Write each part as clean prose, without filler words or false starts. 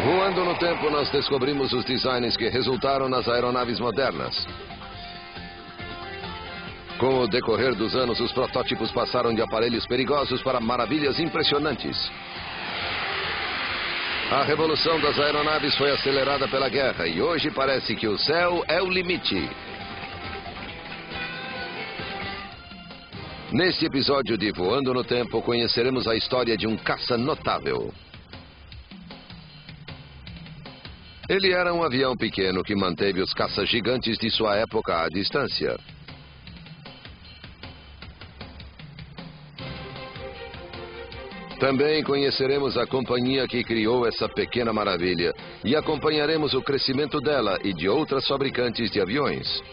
Voando no tempo, nós descobrimos os designs que resultaram nas aeronaves modernas. Com o decorrer dos anos, os protótipos passaram de aparelhos perigosos para maravilhas impressionantes. A revolução das aeronaves foi acelerada pela guerra e hoje parece que o céu é o limite. Neste episódio de Voando no Tempo, conheceremos a história de um caça notável. Ele era um avião pequeno que manteve os caças gigantes de sua época à distância. Também conheceremos a companhia que criou essa pequena maravilha e acompanharemos o crescimento dela e de outras fabricantes de aviões.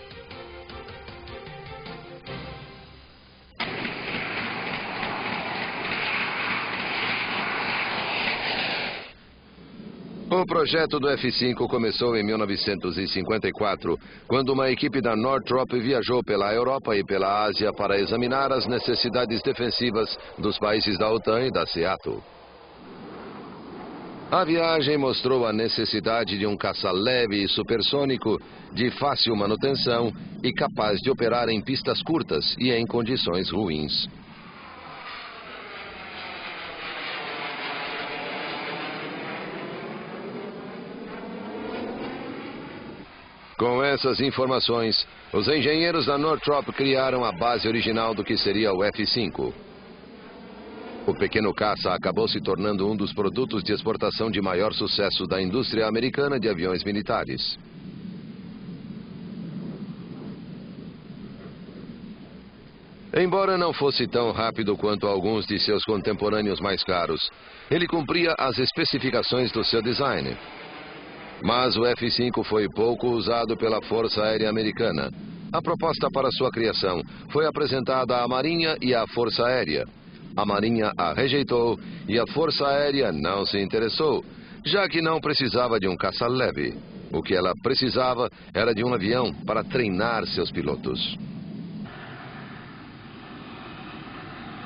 O projeto do F-5 começou em 1954, quando uma equipe da Northrop viajou pela Europa e pela Ásia para examinar as necessidades defensivas dos países da OTAN e da SEATO. A viagem mostrou a necessidade de um caça leve e supersônico, de fácil manutenção e capaz de operar em pistas curtas e em condições ruins. Com essas informações, os engenheiros da Northrop criaram a base original do que seria o F-5. O pequeno caça acabou se tornando um dos produtos de exportação de maior sucesso da indústria americana de aviões militares. Embora não fosse tão rápido quanto alguns de seus contemporâneos mais caros, ele cumpria as especificações do seu design. Mas o F-5 foi pouco usado pela Força Aérea Americana. A proposta para sua criação foi apresentada à Marinha e à Força Aérea. A Marinha a rejeitou e a Força Aérea não se interessou, já que não precisava de um caça leve. O que ela precisava era de um avião para treinar seus pilotos.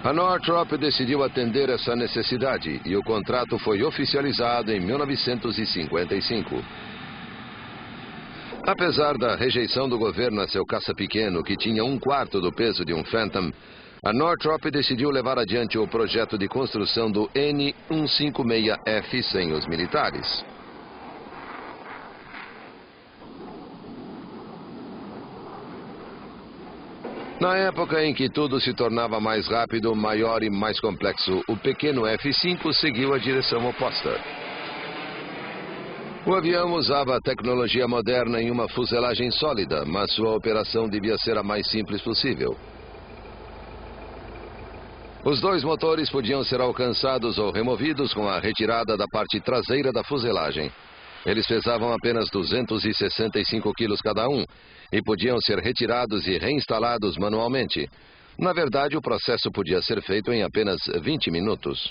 A Northrop decidiu atender essa necessidade e o contrato foi oficializado em 1955. Apesar da rejeição do governo a seu caça pequeno, que tinha 1/4 do peso de um Phantom, a Northrop decidiu levar adiante o projeto de construção do N-156F sem os militares. Na época em que tudo se tornava mais rápido, maior e mais complexo, o pequeno F-5 seguiu a direção oposta. O avião usava a tecnologia moderna em uma fuselagem sólida, mas sua operação devia ser a mais simples possível. Os dois motores podiam ser alcançados ou removidos com a retirada da parte traseira da fuselagem. Eles pesavam apenas 265 quilos cada um e podiam ser retirados e reinstalados manualmente. Na verdade, o processo podia ser feito em apenas 20 minutos.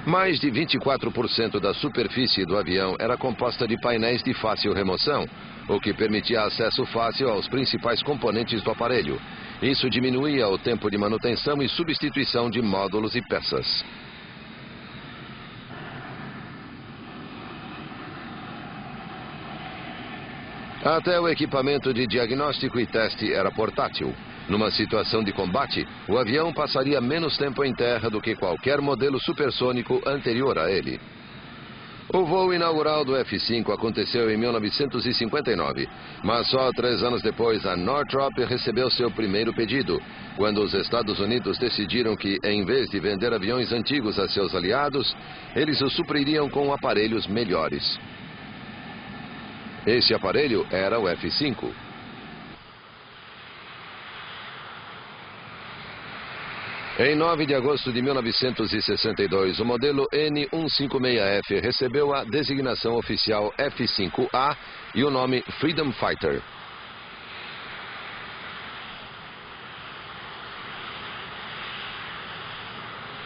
Mais de 24% da superfície do avião era composta de painéis de fácil remoção, o que permitia acesso fácil aos principais componentes do aparelho. Isso diminuía o tempo de manutenção e substituição de módulos e peças. Até o equipamento de diagnóstico e teste era portátil. Numa situação de combate, o avião passaria menos tempo em terra do que qualquer modelo supersônico anterior a ele. O voo inaugural do F-5 aconteceu em 1959, mas só 3 anos depois a Northrop recebeu seu primeiro pedido, quando os Estados Unidos decidiram que, em vez de vender aviões antigos a seus aliados, eles os supririam com aparelhos melhores. Esse aparelho era o F-5. Em 9 de agosto de 1962, o modelo N-156F recebeu a designação oficial F-5A e o nome Freedom Fighter.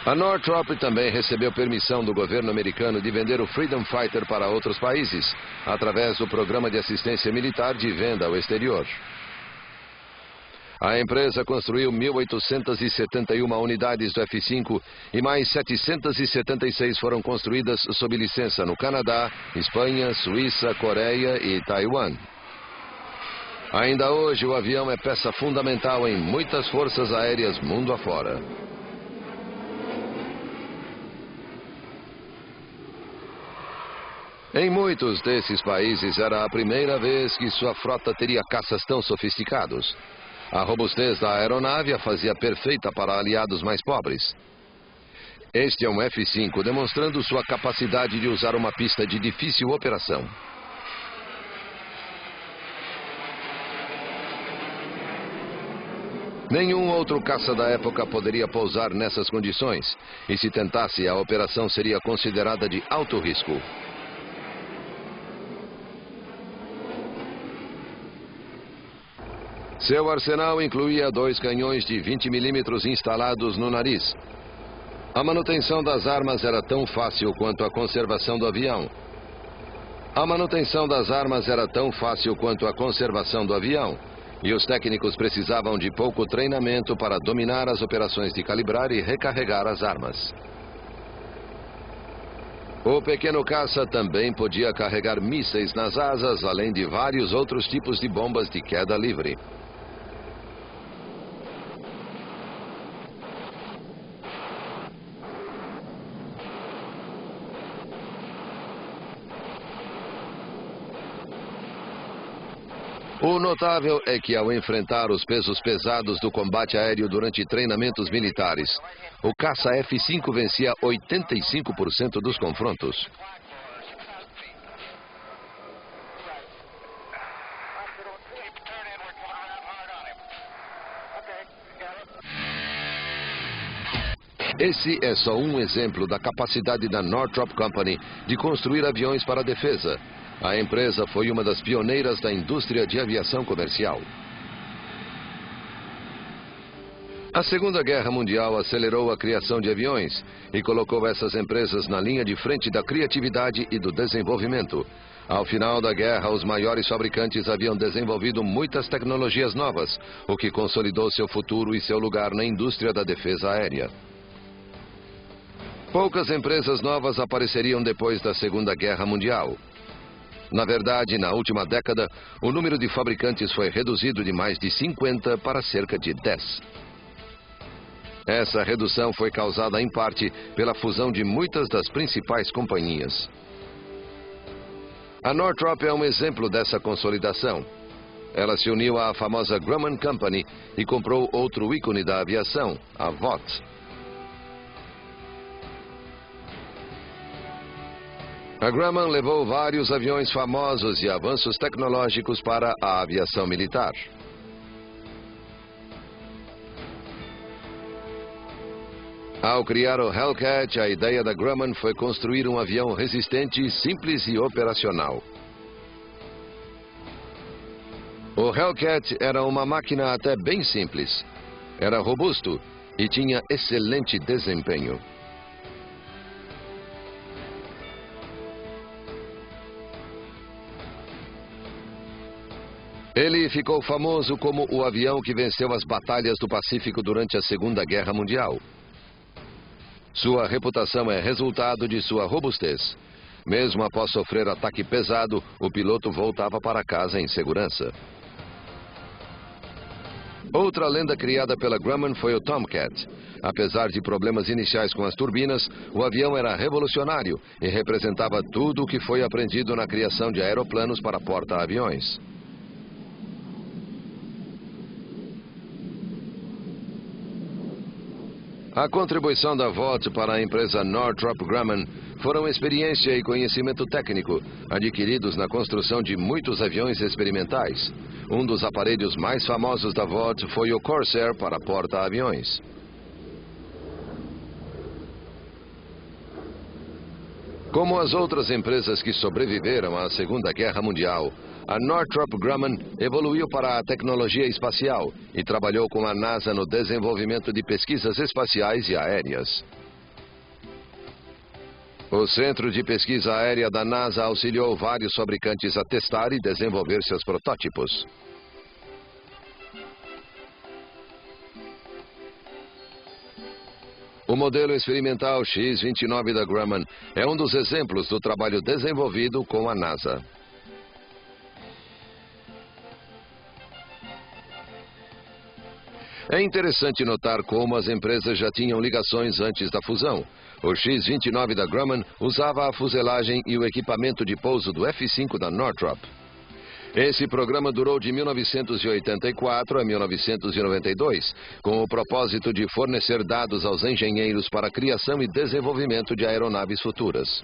A Northrop também recebeu permissão do governo americano de vender o Freedom Fighter para outros países, através do Programa de Assistência Militar de Venda ao Exterior. A empresa construiu 1.871 unidades do F-5 e mais 776 foram construídas sob licença no Canadá, Espanha, Suíça, Coreia e Taiwan. Ainda hoje, o avião é peça fundamental em muitas forças aéreas mundo afora. Em muitos desses países, era a primeira vez que sua frota teria caças tão sofisticados. A robustez da aeronave a fazia perfeita para aliados mais pobres. Este é um F-5 demonstrando sua capacidade de usar uma pista de difícil operação. Nenhum outro caça da época poderia pousar nessas condições, e se tentasse, a operação seria considerada de alto risco. Seu arsenal incluía 2 canhões de 20 milímetros instalados no nariz. A manutenção das armas era tão fácil quanto a conservação do avião. E os técnicos precisavam de pouco treinamento para dominar as operações de calibrar e recarregar as armas. O pequeno caça também podia carregar mísseis nas asas, além de vários outros tipos de bombas de queda livre. O notável é que, ao enfrentar os pesos pesados do combate aéreo durante treinamentos militares, o caça F-5 vencia 85% dos confrontos. Esse é só um exemplo da capacidade da Northrop Company de construir aviões para a defesa. A empresa foi uma das pioneiras da indústria de aviação comercial. A Segunda Guerra Mundial acelerou a criação de aviões e colocou essas empresas na linha de frente da criatividade e do desenvolvimento. Ao final da guerra, os maiores fabricantes haviam desenvolvido muitas tecnologias novas, o que consolidou seu futuro e seu lugar na indústria da defesa aérea. Poucas empresas novas apareceriam depois da Segunda Guerra Mundial. Na verdade, na última década, o número de fabricantes foi reduzido de mais de 50 para cerca de 10. Essa redução foi causada, em parte, pela fusão de muitas das principais companhias. A Northrop é um exemplo dessa consolidação. Ela se uniu à famosa Grumman Company e comprou outro ícone da aviação, a Vought. A Grumman levou vários aviões famosos e avanços tecnológicos para a aviação militar. Ao criar o Hellcat, a ideia da Grumman foi construir um avião resistente, simples e operacional. O Hellcat era uma máquina até bem simples. Era robusto e tinha excelente desempenho. Ele ficou famoso como o avião que venceu as batalhas do Pacífico durante a Segunda Guerra Mundial. Sua reputação é resultado de sua robustez. Mesmo após sofrer ataque pesado, o piloto voltava para casa em segurança. Outra lenda criada pela Grumman foi o Tomcat. Apesar de problemas iniciais com as turbinas, o avião era revolucionário e representava tudo o que foi aprendido na criação de aeroplanos para porta-aviões. A contribuição da Vought para a empresa Northrop Grumman foram experiência e conhecimento técnico, adquiridos na construção de muitos aviões experimentais. Um dos aparelhos mais famosos da Vought foi o Corsair para porta-aviões. Como as outras empresas que sobreviveram à Segunda Guerra Mundial, a Northrop Grumman evoluiu para a tecnologia espacial e trabalhou com a NASA no desenvolvimento de pesquisas espaciais e aéreas. O Centro de Pesquisa Aérea da NASA auxiliou vários fabricantes a testar e desenvolver seus protótipos. O modelo experimental X-29 da Grumman é um dos exemplos do trabalho desenvolvido com a NASA. É interessante notar como as empresas já tinham ligações antes da fusão. O X-29 da Grumman usava a fuselagem e o equipamento de pouso do F-5 da Northrop. Esse programa durou de 1984 a 1992, com o propósito de fornecer dados aos engenheiros para a criação e desenvolvimento de aeronaves futuras.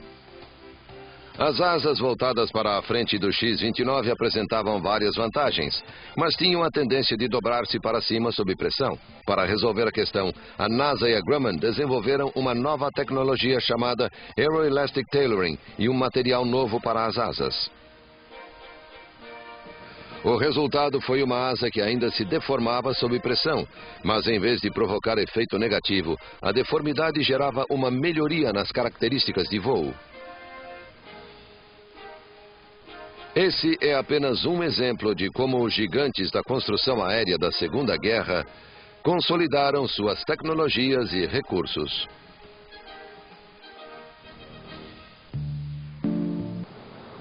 As asas voltadas para a frente do X-29 apresentavam várias vantagens, mas tinham a tendência de dobrar-se para cima sob pressão. Para resolver a questão, a NASA e a Grumman desenvolveram uma nova tecnologia chamada Aeroelastic Tailoring e um material novo para as asas. O resultado foi uma asa que ainda se deformava sob pressão, mas em vez de provocar efeito negativo, a deformidade gerava uma melhoria nas características de voo. Esse é apenas um exemplo de como os gigantes da construção aérea da Segunda Guerra consolidaram suas tecnologias e recursos.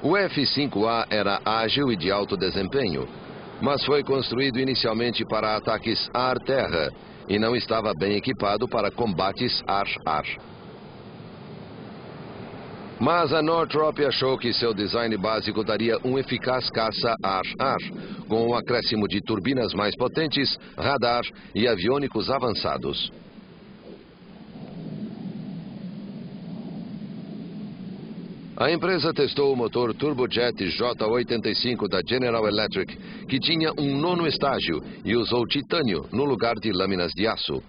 O F-5A era ágil e de alto desempenho, mas foi construído inicialmente para ataques ar-terra e não estava bem equipado para combates ar-ar. Mas a Northrop achou que seu design básico daria um eficaz caça ar-ar, com um acréscimo de turbinas mais potentes, radar e aviônicos avançados. A empresa testou o motor Turbojet J85 da General Electric, que tinha um nono estágio e usou titânio no lugar de lâminas de aço.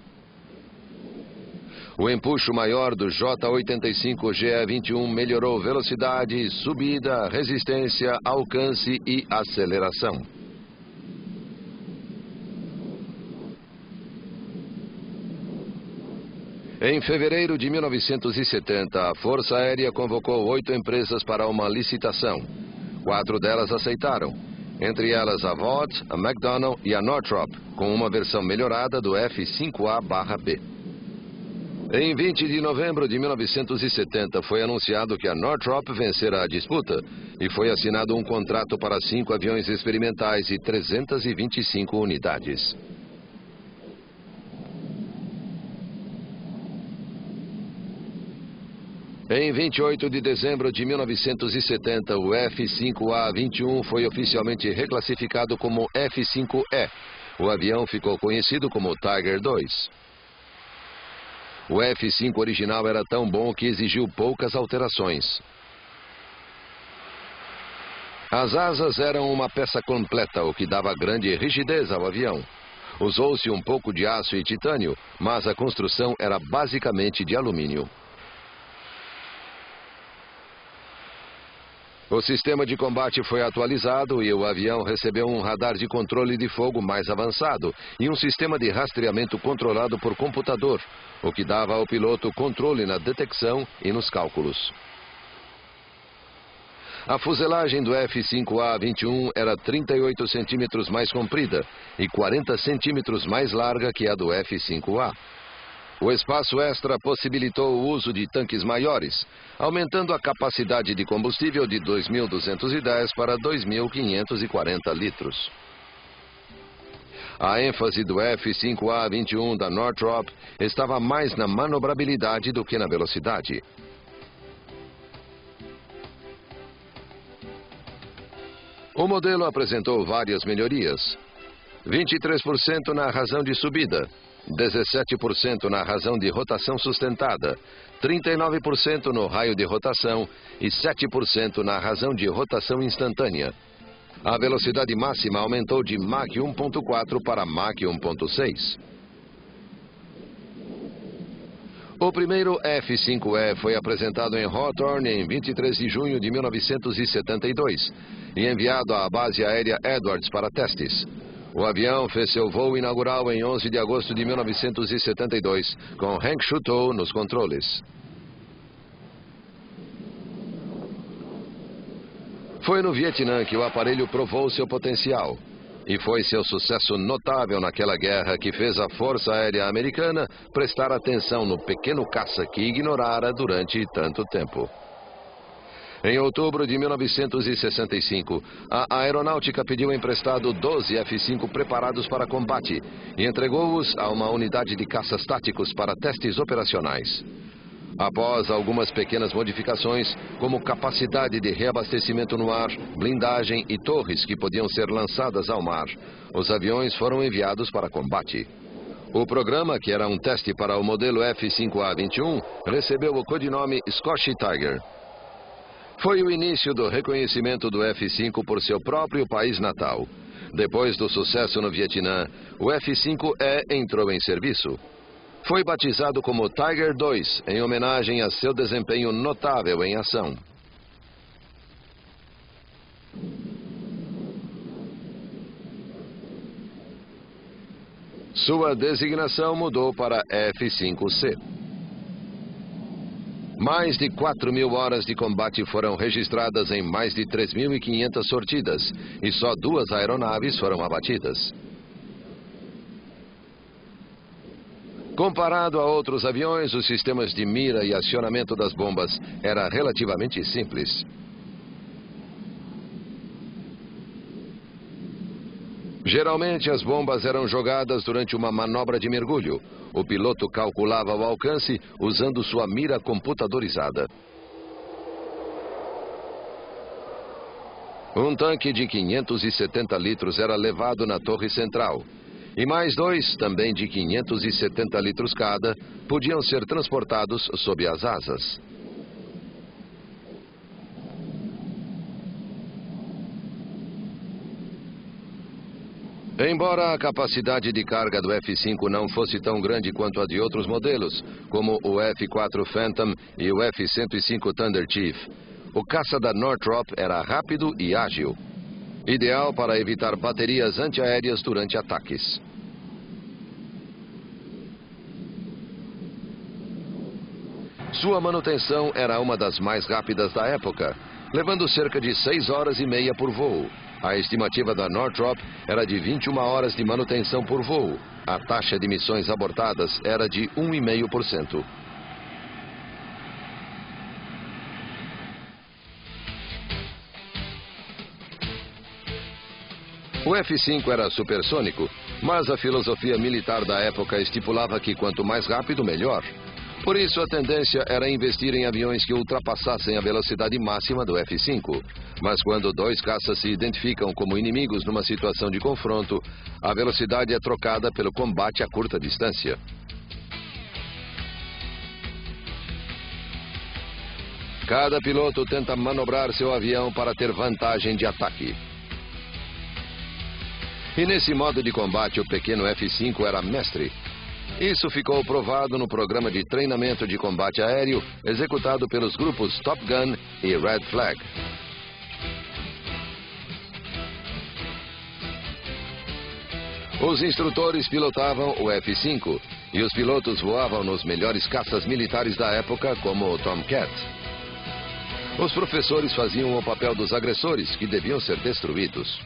O empuxo maior do J85 GE21 melhorou velocidade, subida, resistência, alcance e aceleração. Em fevereiro de 1970, a Força Aérea convocou 8 empresas para uma licitação. 4 delas aceitaram, entre elas a Vought, a McDonnell e a Northrop, com uma versão melhorada do F-5A/B. Em 20 de novembro de 1970, foi anunciado que a Northrop vencera a disputa e foi assinado um contrato para 5 aviões experimentais e 325 unidades. Em 28 de dezembro de 1970, o F-5A-21 foi oficialmente reclassificado como F-5E. O avião ficou conhecido como Tiger II. O F-5 original era tão bom que exigiu poucas alterações. As asas eram uma peça completa, o que dava grande rigidez ao avião. Usou-se um pouco de aço e titânio, mas a construção era basicamente de alumínio. O sistema de combate foi atualizado e o avião recebeu um radar de controle de fogo mais avançado e um sistema de rastreamento controlado por computador, o que dava ao piloto controle na detecção e nos cálculos. A fuselagem do F-5A-21 era 38 centímetros mais comprida e 40 centímetros mais larga que a do F-5A. O espaço extra possibilitou o uso de tanques maiores, aumentando a capacidade de combustível de 2.210 para 2.540 litros. A ênfase do F-5A-21 da Northrop estava mais na manobrabilidade do que na velocidade. O modelo apresentou várias melhorias: 23% na razão de subida, 17% na razão de rotação sustentada, 39% no raio de rotação e 7% na razão de rotação instantânea. A velocidade máxima aumentou de Mach 1.4 para Mach 1.6. O primeiro F-5E foi apresentado em Hawthorne em 23 de junho de 1972 e enviado à base aérea Edwards para testes. O avião fez seu voo inaugural em 11 de agosto de 1972, com Hank Shuto nos controles. Foi no Vietnã que o aparelho provou seu potencial. E foi seu sucesso notável naquela guerra que fez a Força Aérea Americana prestar atenção no pequeno caça que ignorara durante tanto tempo. Em outubro de 1965, a aeronáutica pediu emprestado 12 F-5 preparados para combate e entregou-os a uma unidade de caças táticos para testes operacionais. Após algumas pequenas modificações, como capacidade de reabastecimento no ar, blindagem e torres que podiam ser lançadas ao mar, os aviões foram enviados para combate. O programa, que era um teste para o modelo F-5A-21, recebeu o codinome Scotch Tiger. Foi o início do reconhecimento do F-5 por seu próprio país natal. Depois do sucesso no Vietnã, o F-5E entrou em serviço. Foi batizado como Tiger II, em homenagem a seu desempenho notável em ação. Sua designação mudou para F-5C. Mais de 4.000 horas de combate foram registradas em mais de 3.500 sortidas, e só 2 aeronaves foram abatidas. Comparado a outros aviões, os sistemas de mira e acionamento das bombas era relativamente simples. Geralmente, as bombas eram jogadas durante uma manobra de mergulho. O piloto calculava o alcance usando sua mira computadorizada. Um tanque de 570 litros era levado na torre central. E mais 2, também de 570 litros cada, podiam ser transportados sob as asas. Embora a capacidade de carga do F-5 não fosse tão grande quanto a de outros modelos, como o F-4 Phantom e o F-105 Thunder Chief, o caça da Northrop era rápido e ágil, ideal para evitar baterias antiaéreas durante ataques. Sua manutenção era uma das mais rápidas da época, levando cerca de 6 horas e meia por voo. A estimativa da Northrop era de 21 horas de manutenção por voo. A taxa de missões abortadas era de 1,5%. O F-5 era supersônico, mas a filosofia militar da época estipulava que quanto mais rápido, melhor. Por isso, a tendência era investir em aviões que ultrapassassem a velocidade máxima do F-5. Mas quando 2 caças se identificam como inimigos numa situação de confronto, a velocidade é trocada pelo combate a curta distância. Cada piloto tenta manobrar seu avião para ter vantagem de ataque. E nesse modo de combate, o pequeno F-5 era mestre. Isso ficou provado no programa de treinamento de combate aéreo executado pelos grupos Top Gun e Red Flag. Os instrutores pilotavam o F-5 e os pilotos voavam nos melhores caças militares da época, como o Tomcat. Os professores faziam o papel dos agressores, que deviam ser destruídos.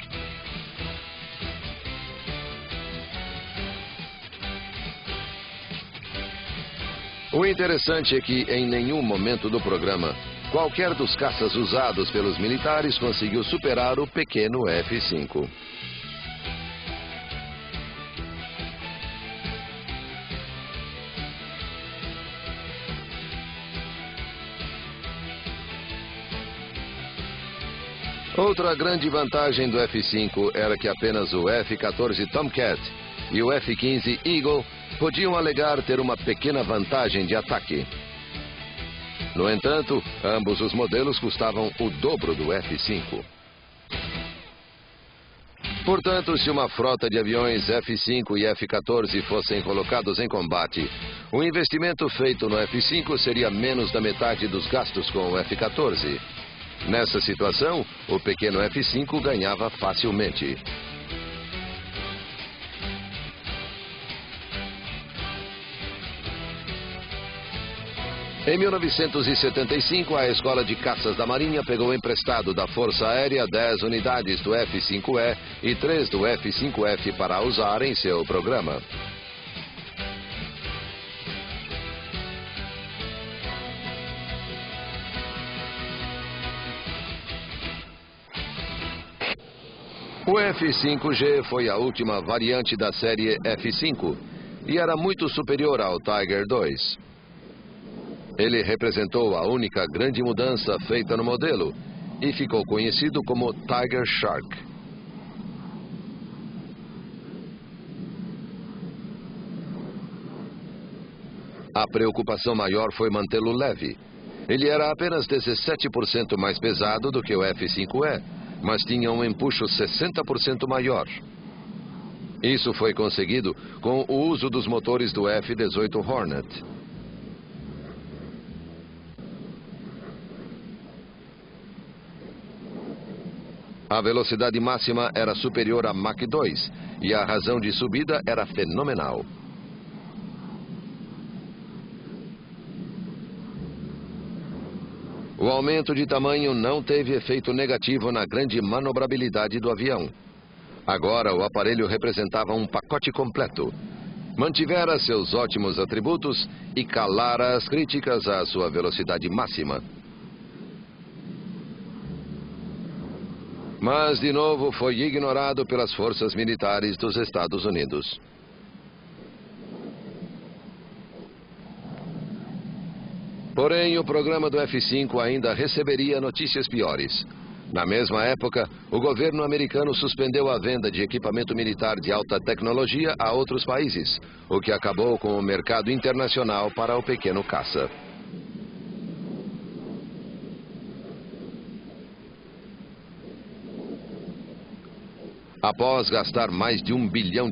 O interessante é que, em nenhum momento do programa, qualquer dos caças usados pelos militares conseguiu superar o pequeno F-5. Outra grande vantagem do F-5 era que apenas o F-14 Tomcat e o F-15 Eagle podiam alegar ter uma pequena vantagem de ataque. No entanto, ambos os modelos custavam o dobro do F-5. Portanto, se uma frota de aviões F-5 e F-14 fossem colocados em combate, o investimento feito no F-5 seria menos da metade dos gastos com o F-14. Nessa situação, o pequeno F-5 ganhava facilmente. Em 1975, a Escola de Caças da Marinha pegou emprestado da Força Aérea 10 unidades do F-5E e 3 do F-5F para usar em seu programa. O F-5G foi a última variante da série F-5 e era muito superior ao Tiger II. Ele representou a única grande mudança feita no modelo e ficou conhecido como Tiger Shark. A preocupação maior foi mantê-lo leve. Ele era apenas 17% mais pesado do que o F-5E, mas tinha um empuxo 60% maior. Isso foi conseguido com o uso dos motores do F-18 Hornet. A velocidade máxima era superior a Mach 2 e a razão de subida era fenomenal. O aumento de tamanho não teve efeito negativo na grande manobrabilidade do avião. Agora o aparelho representava um pacote completo. Mantivera seus ótimos atributos e calara as críticas à sua velocidade máxima. Mas, de novo, foi ignorado pelas forças militares dos Estados Unidos. Porém, o programa do F-5 ainda receberia notícias piores. Na mesma época, o governo americano suspendeu a venda de equipamento militar de alta tecnologia a outros países, o que acabou com o mercado internacional para o pequeno caça. Após gastar mais de $1 bilhão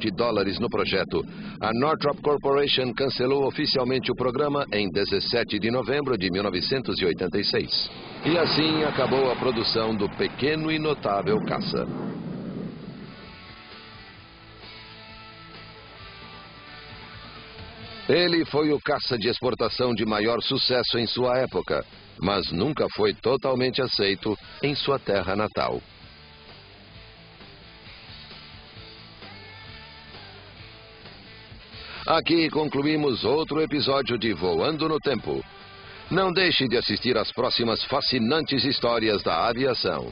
no projeto, a Northrop Corporation cancelou oficialmente o programa em 17 de novembro de 1986. E assim acabou a produção do pequeno e notável caça. Ele foi o caça de exportação de maior sucesso em sua época, mas nunca foi totalmente aceito em sua terra natal. Aqui concluímos outro episódio de Voando no Tempo. Não deixe de assistir às próximas fascinantes histórias da aviação.